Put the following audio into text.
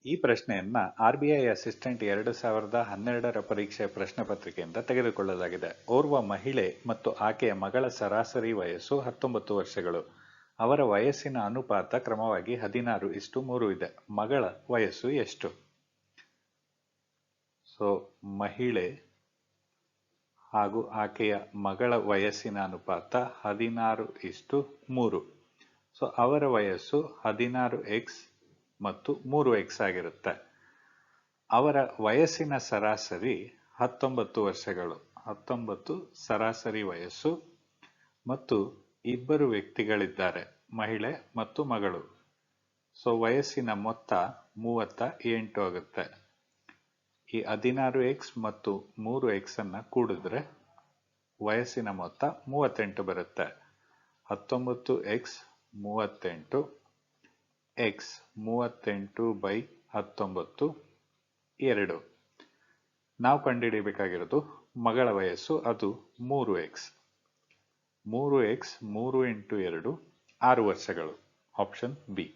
ಈ ಪ್ರಶ್ನೆಯನ್ನ RBI assistant 2012ರ ಪರೀಕ್ಷೆಯ ಪ್ರಶ್ನೆ ಪತ್ರಿಕೆಯಿಂದ ತೆಗೆದುಕೊಳ್ಳಲಾಗಿದೆ. ಓರ್ವ ಮಹಿಳೆ ಮತ್ತು ಆಕೆಯ ಮಗಳ ಸರಾಸರಿ ವಯಸ್ಸು 19 ವರ್ಷಗಳು. ಅವರ ವಯಸ್ಸಿನ ಅನುಪಾತ ಕ್ರಮವಾಗಿ 16:3 ಇದೆ. ಮಗಳ ವಯಸ್ಸು ಎಷ್ಟು? ಮಹಿಳೆ ಹಾಗೂ ಆಕೆಯ ಮಗಳ ವಯಸ್ಸಿನ ಅನುಪಾತ 16:3. ಅವರ ವಯಸ್ಸು 16x ಮತ್ತು 3x ಆಗಿರುತ್ತೆ. ಅವರ ವಯಸ್ಸಿನ ಸರಾಸರಿ 19 ವರ್ಷಗಳು. 19 ಸರಾಸರಿ ವಯಸ್ಸು ಮತ್ತು ಇಬ್ಬರು ವ್ಯಕ್ತಿಗಳಿದ್ದಾರೆ, ಮಹಿಳೆ ಮತ್ತು ಮಗಳು. ವಯಸ್ಸಿನ ಮೊತ್ತ 38 ಆಗುತ್ತೆ. ಈ 16x ಮತ್ತು 3x ಅನ್ನ ಕೂಡಿದ್ರೆ ವಯಸ್ಸಿನ ಮೊತ್ತ 38 ಬರುತ್ತೆ. 19x 38 x 38/19 2. ನಾವು ಕಂಡುಹಿಡಿಯಬೇಕಾಗಿರೋದು ಮಗಳ ವಯಸ್ಸು, ಅದು 3x. 3x 3 × 2 6 ವರ್ಷಗಳು. Option B.